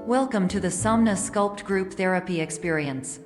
Welcome to the Somna Sculpt Group Therapy Experience.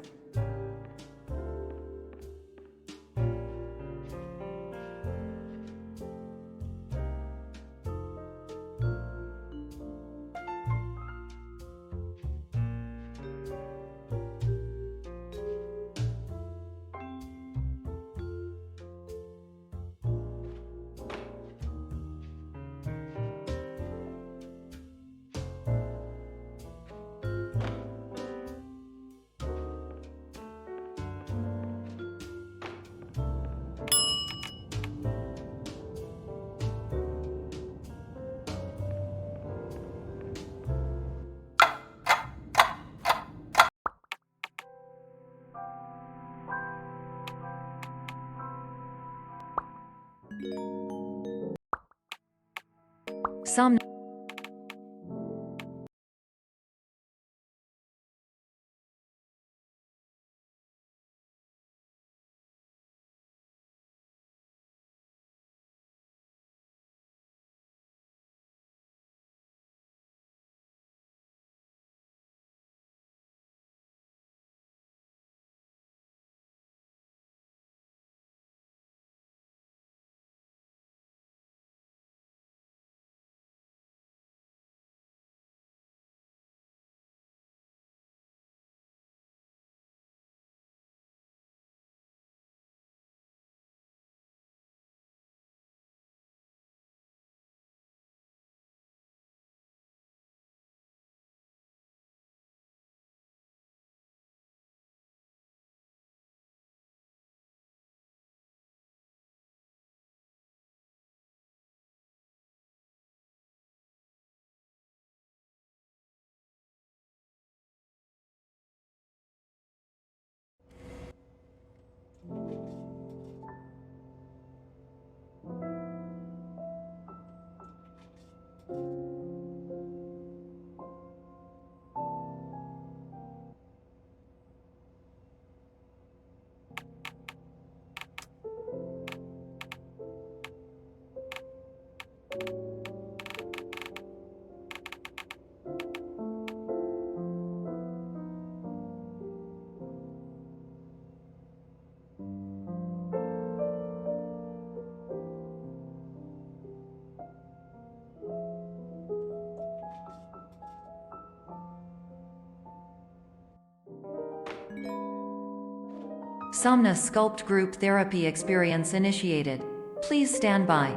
Somna Sculpt Group Therapy Experience initiated. Please stand by.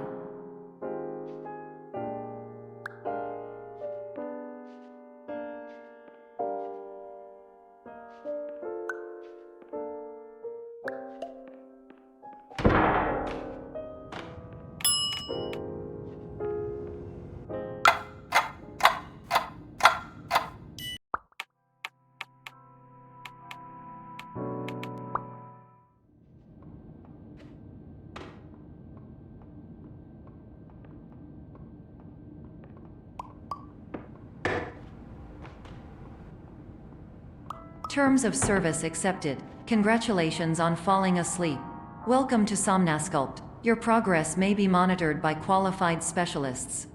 Terms of service accepted. Congratulations on falling asleep. Welcome to Somnasculpt. Your progress may be monitored by qualified specialists.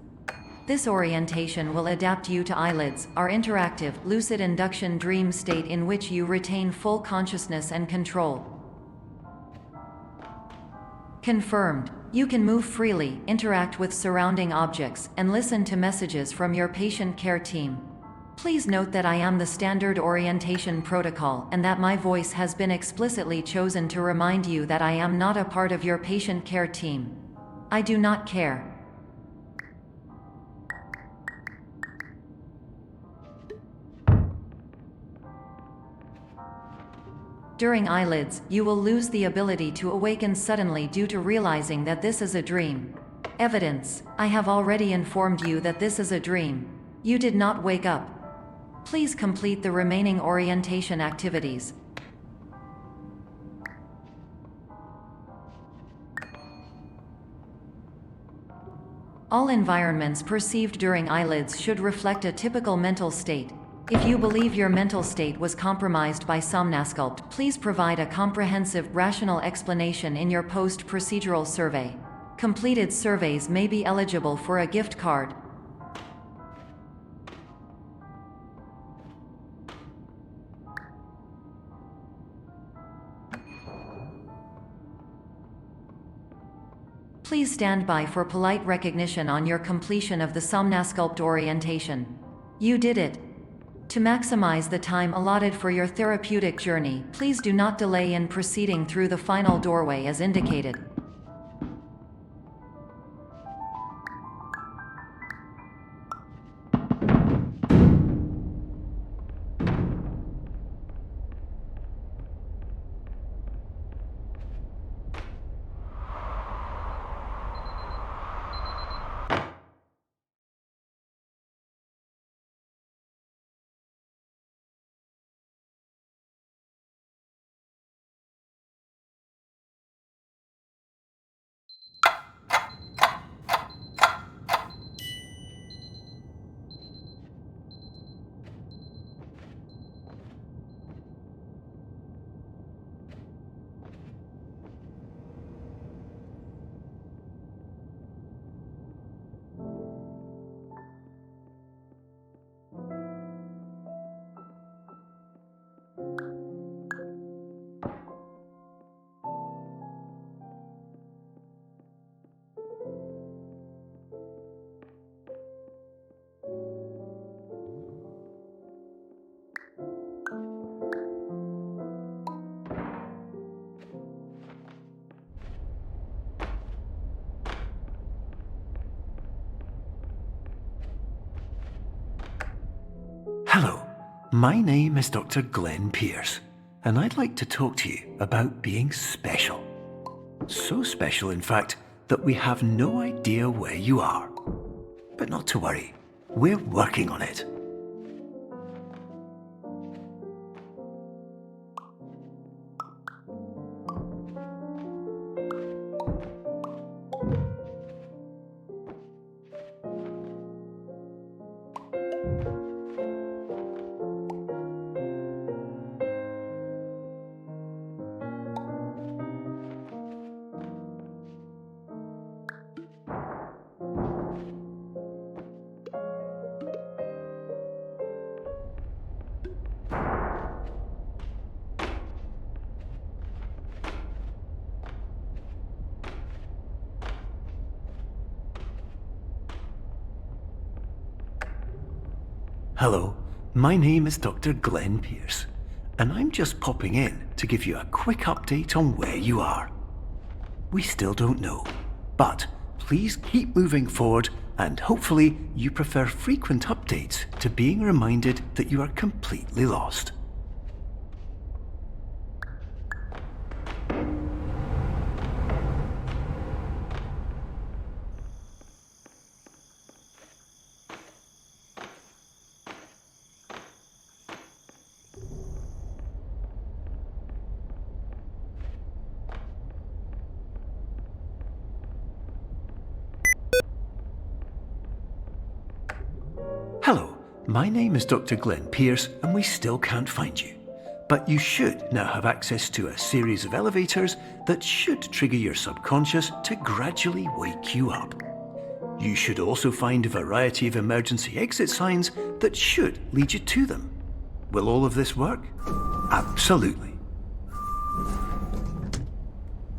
This orientation will adapt you to eyelids, our interactive, lucid induction dream state in which you retain full consciousness and control. Confirmed. You can move freely, interact with surrounding objects, and listen to messages from your patient care team. Please note that I am the standard orientation protocol and that my voice has been explicitly chosen to remind you that I am not a part of your patient care team. I do not care. During eyelids, you will lose the ability to awaken suddenly due to realizing that this is a dream. Evidence: I have already informed you that this is a dream. You did not wake up. Please complete the remaining orientation activities. All environments perceived during eyelids should reflect a typical mental state. If you believe your mental state was compromised by Somnasculpt, please provide a comprehensive, rational explanation in your post-procedural survey. Completed surveys may be eligible for a gift card. Please stand by for polite recognition on your completion of the Somnasculpt orientation. You did it. To maximize the time allotted for your therapeutic journey, please do not delay in proceeding through the final doorway as indicated. Hello, my name is Dr. Glenn Pierce, and I'd like to talk to you about being special. So special, in fact, that we have no idea where you are. But not to worry, we're working on it. Hello, my name is Dr. Glenn Pierce, and I'm just popping in to give you a quick update on where you are. We still don't know, but please keep moving forward, and hopefully you prefer frequent updates to being reminded that you are completely lost. Hello, my name is Dr. Glenn Pierce, and we still can't find you. But you should now have access to a series of elevators that should trigger your subconscious to gradually wake you up. You should also find a variety of emergency exit signs that should lead you to them. Will all of this work? Absolutely.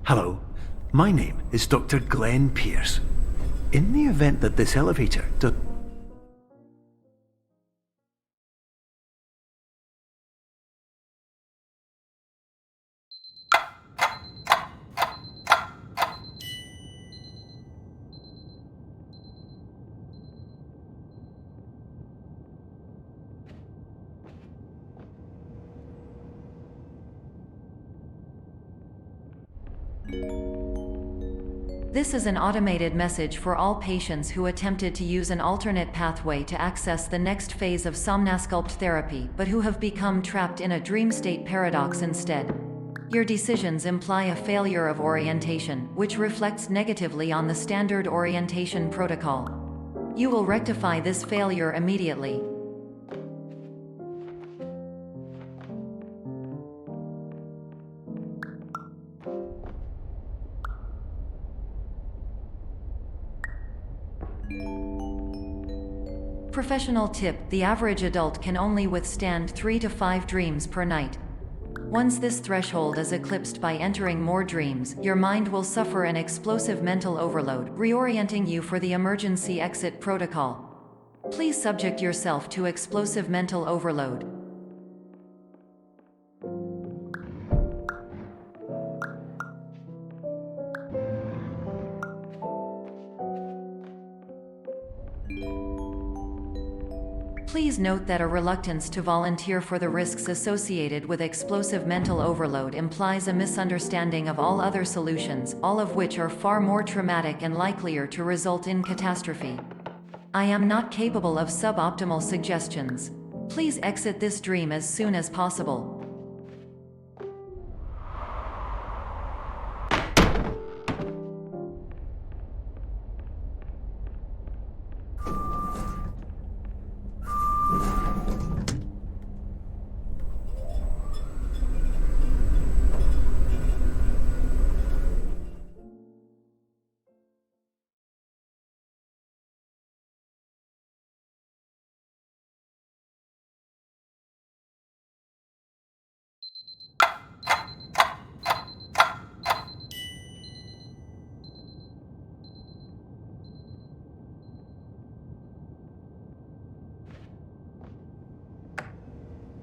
Hello, my name is Dr. Glenn Pierce. In the event that this elevator does... This is an automated message for all patients who attempted to use an alternate pathway to access the next phase of Somnasculpt therapy but who have become trapped in a dream state paradox instead. Your decisions imply a failure of orientation, which reflects negatively on the standard orientation protocol. You will rectify this failure immediately. Professional tip: the average adult can only withstand 3 to 5 dreams per night. Once this threshold is eclipsed by entering more dreams, your mind will suffer an explosive mental overload, reorienting you for the emergency exit protocol. Please subject yourself to explosive mental overload. Please note that a reluctance to volunteer for the risks associated with explosive mental overload implies a misunderstanding of all other solutions, all of which are far more traumatic and likelier to result in catastrophe. I am not capable of suboptimal suggestions. Please exit this dream as soon as possible.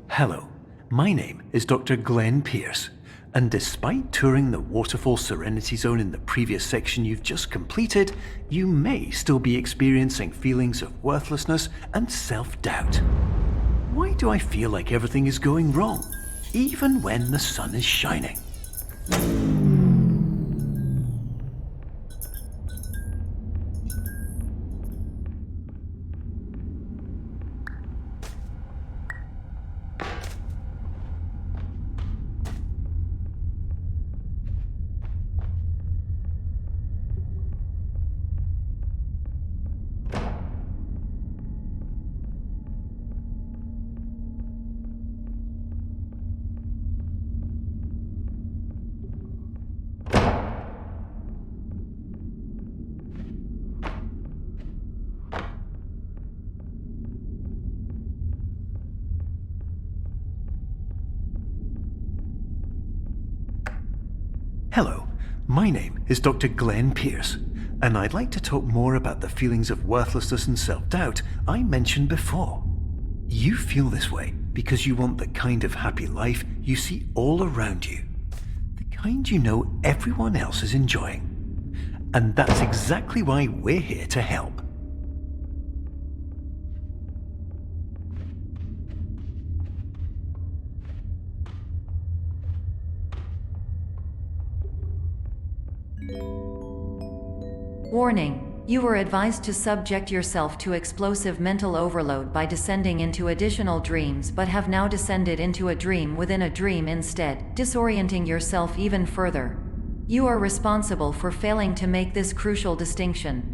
Hello, my name is Dr. Glenn Pierce, and despite touring the Waterfall Serenity Zone in the previous section you've just completed, you may still be experiencing feelings of worthlessness and self-doubt. Why do I feel like everything is going wrong, even when the sun is shining? Hello, my name is Dr. Glenn Pierce, and I'd like to talk more about the feelings of worthlessness and self-doubt I mentioned before. You feel this way because you want the kind of happy life you see all around you, the kind you know everyone else is enjoying. And that's exactly why we're here to help. Warning: you were advised to subject yourself to explosive mental overload by descending into additional dreams, but have now descended into a dream within a dream instead, disorienting yourself even further. You are responsible for failing to make this crucial distinction.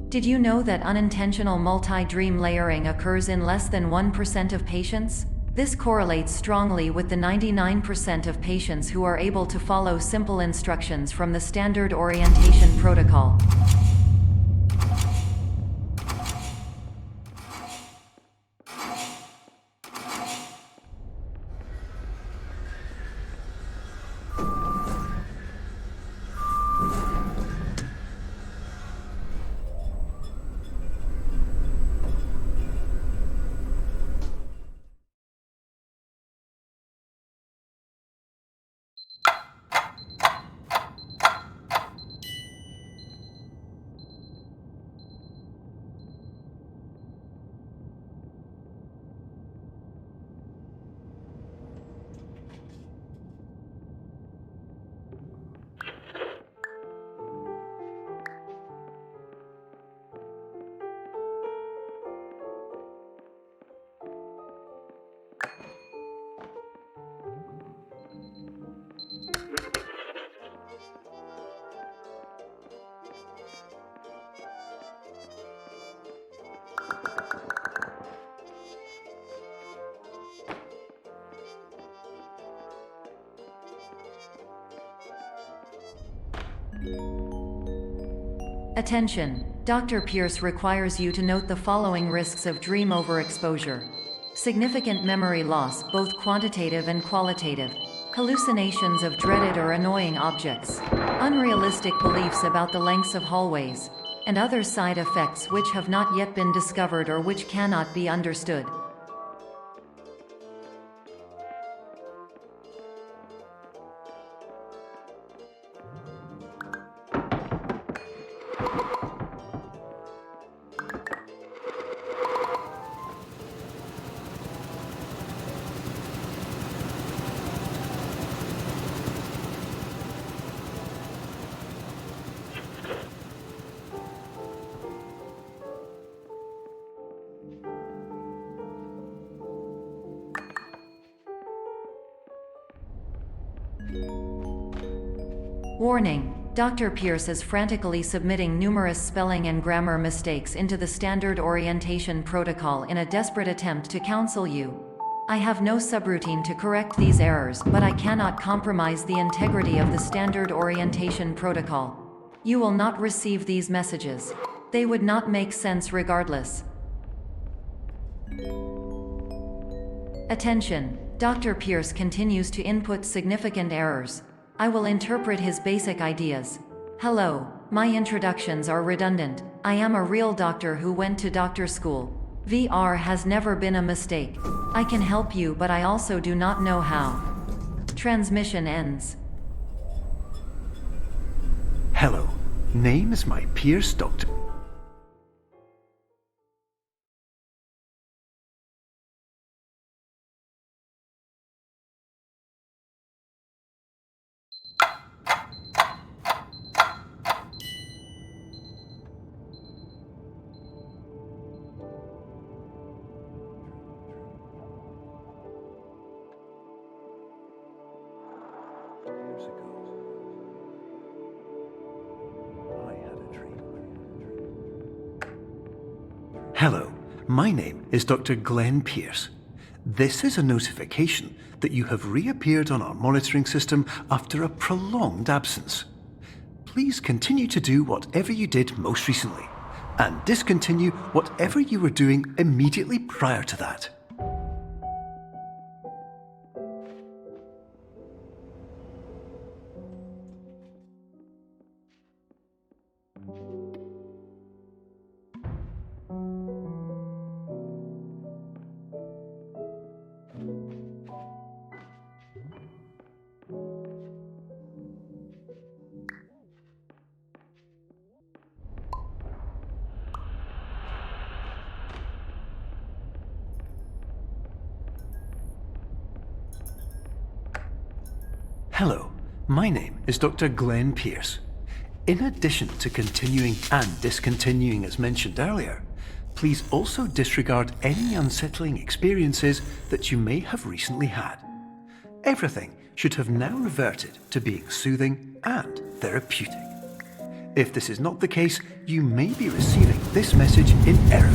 Did you know that unintentional multi-dream layering occurs in less than 1% of patients? This correlates strongly with the 99% of patients who are able to follow simple instructions from the standard orientation protocol. Attention! Dr. Pierce requires you to note the following risks of dream overexposure. Significant memory loss, both quantitative and qualitative. Hallucinations of dreaded or annoying objects. Unrealistic beliefs about the lengths of hallways. And other side effects which have not yet been discovered or which cannot be understood. Warning! Dr. Pierce is frantically submitting numerous spelling and grammar mistakes into the standard orientation protocol in a desperate attempt to counsel you. I have no subroutine to correct these errors, but I cannot compromise the integrity of the standard orientation protocol. You will not receive these messages. They would not make sense regardless. Attention! Dr. Pierce continues to input significant errors. I will interpret his basic ideas. Hello, my introductions are redundant. I am a real doctor who went to doctor school. VR has never been a mistake. I can help you, but I also do not know how. Transmission ends. Hello, name is my Pierce Doctor. Years ago, I had a dream. Hello, my name is Dr. Glenn Pierce. This is a notification that you have reappeared on our monitoring system after a prolonged absence. Please continue to do whatever you did most recently, and discontinue whatever you were doing immediately prior to that. Hello, my name is Dr. Glenn Pierce. In addition to continuing and discontinuing as mentioned earlier, please also disregard any unsettling experiences that you may have recently had. Everything should have now reverted to being soothing and therapeutic. If this is not the case, you may be receiving this message in error.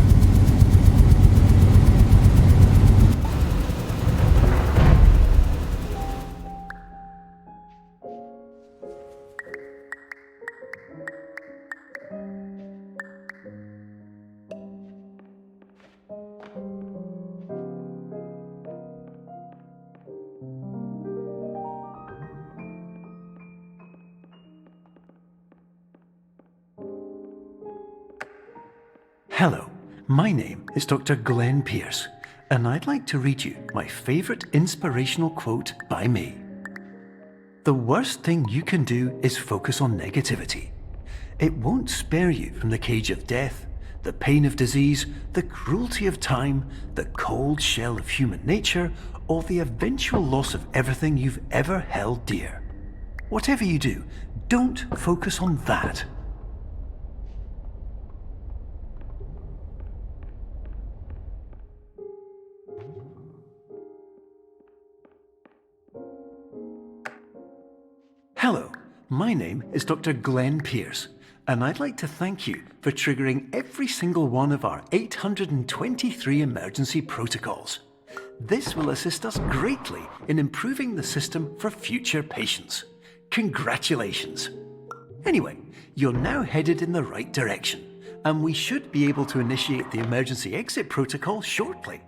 Hello, my name is Dr. Glenn Pierce, and I'd like to read you my favourite inspirational quote by me. The worst thing you can do is focus on negativity. It won't spare you from the cage of death, the pain of disease, the cruelty of time, the cold shell of human nature, or the eventual loss of everything you've ever held dear. Whatever you do, don't focus on that. Hello, my name is Dr. Glenn Pierce, and I'd like to thank you for triggering every single one of our 823 emergency protocols. This will assist us greatly in improving the system for future patients. Congratulations! Anyway, you're now headed in the right direction, and we should be able to initiate the emergency exit protocol shortly.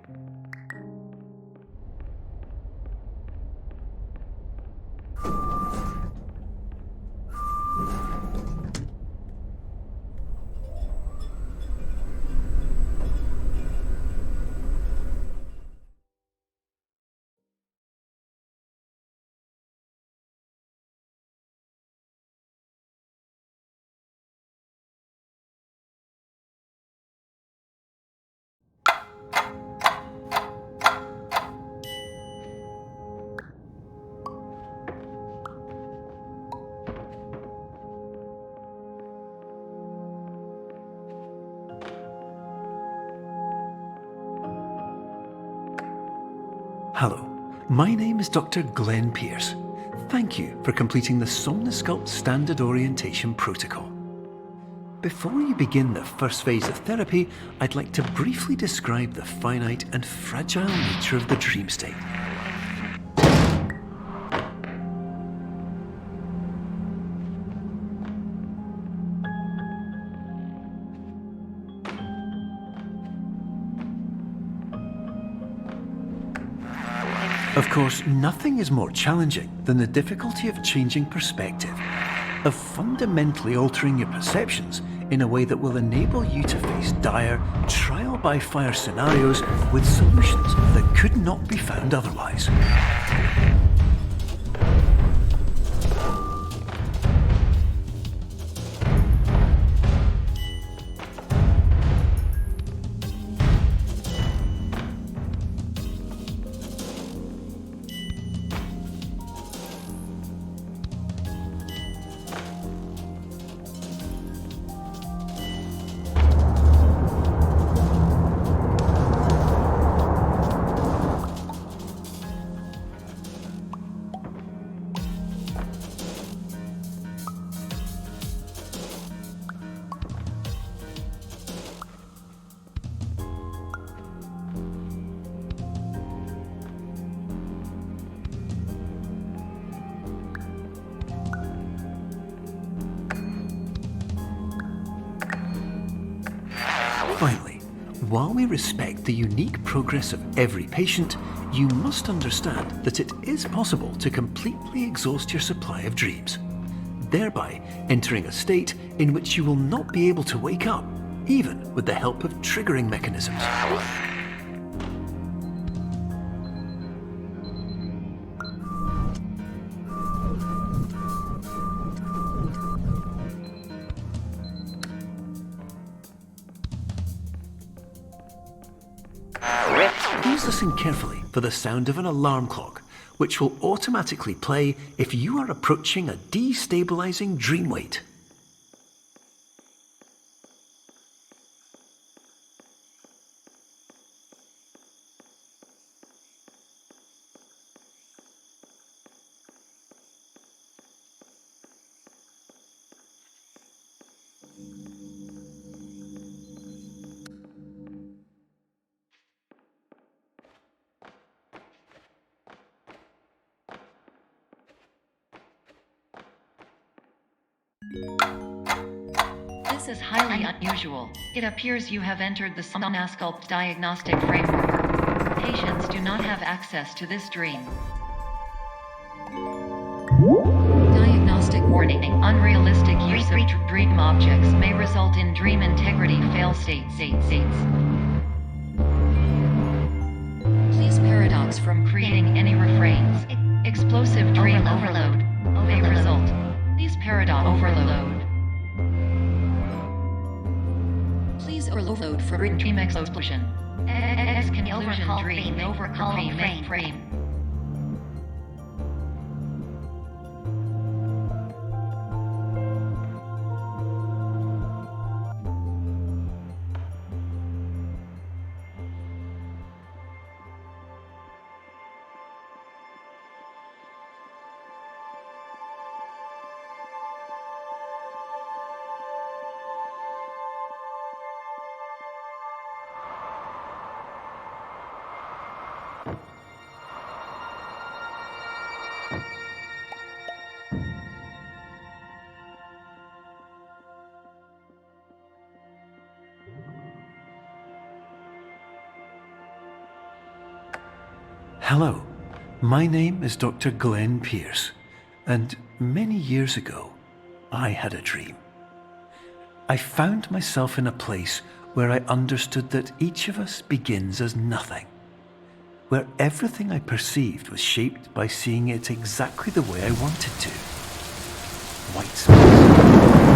Hello, my name is Dr. Glenn Pierce. Thank you for completing the Somnosculpt Standard Orientation Protocol. Before you begin the first phase of therapy, I'd like to briefly describe the finite and fragile nature of the dream state. Of course, nothing is more challenging than the difficulty of changing perspective, of fundamentally altering your perceptions in a way that will enable you to face dire, trial-by-fire scenarios with solutions that could not be found otherwise. Finally, while we respect the unique progress of every patient, you must understand that it is possible to completely exhaust your supply of dreams, thereby entering a state in which you will not be able to wake up, even with the help of triggering mechanisms. Please listen carefully for the sound of an alarm clock, which will automatically play if you are approaching a destabilizing dream weight. This is highly unusual. It appears you have entered the Sonasculpt diagnostic framework. Patients do not have access to this dream. Diagnostic warning. Unrealistic use of dream objects may result in dream integrity fail states. Please paradox from creating any refrains. Explosive dream overload may result. Please paradox overload. Please overload for dream explosion. Conclusion dream overcall frame. Hello, my name is Dr. Glenn Pierce, and many years ago, I had a dream. I found myself in a place where I understood that each of us begins as nothing, where everything I perceived was shaped by seeing it exactly the way I wanted to. White space.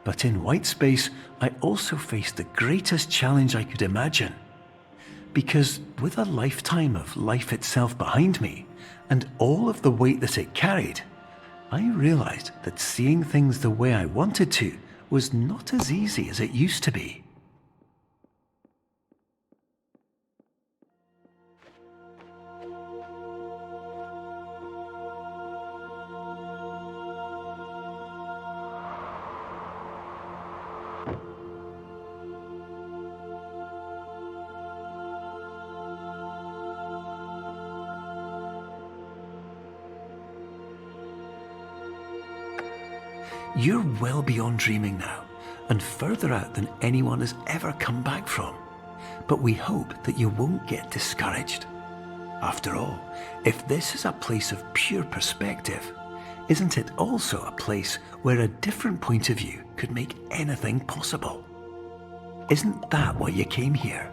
But in white space, I also faced the greatest challenge I could imagine. Because with a lifetime of life itself behind me, and all of the weight that it carried, I realized that seeing things the way I wanted to was not as easy as it used to be. You're well beyond dreaming now, and further out than anyone has ever come back from. But we hope that you won't get discouraged. After all, if this is a place of pure perspective, isn't it also a place where a different point of view could make anything possible? Isn't that why you came here?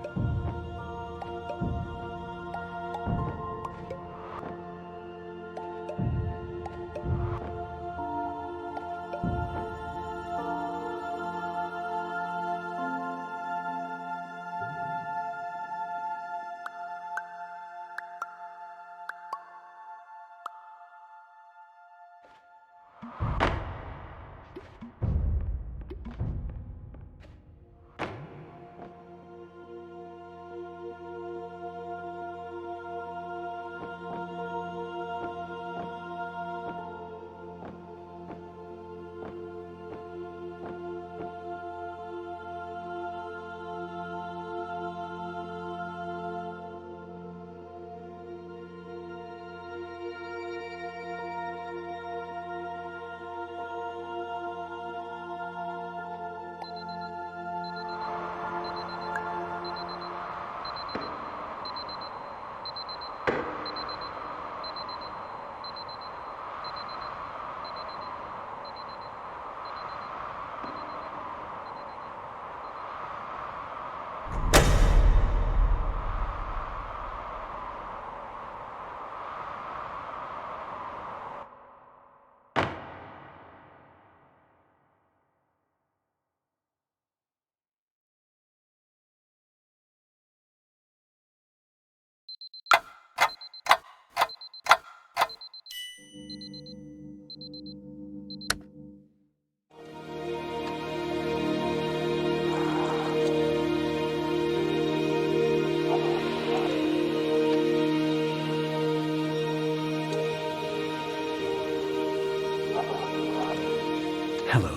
Hello,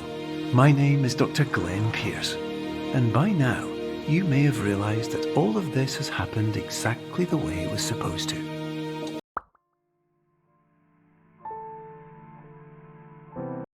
my name is Dr. Glenn Pierce, and by now you may have realized that all of this has happened exactly the way it was supposed to.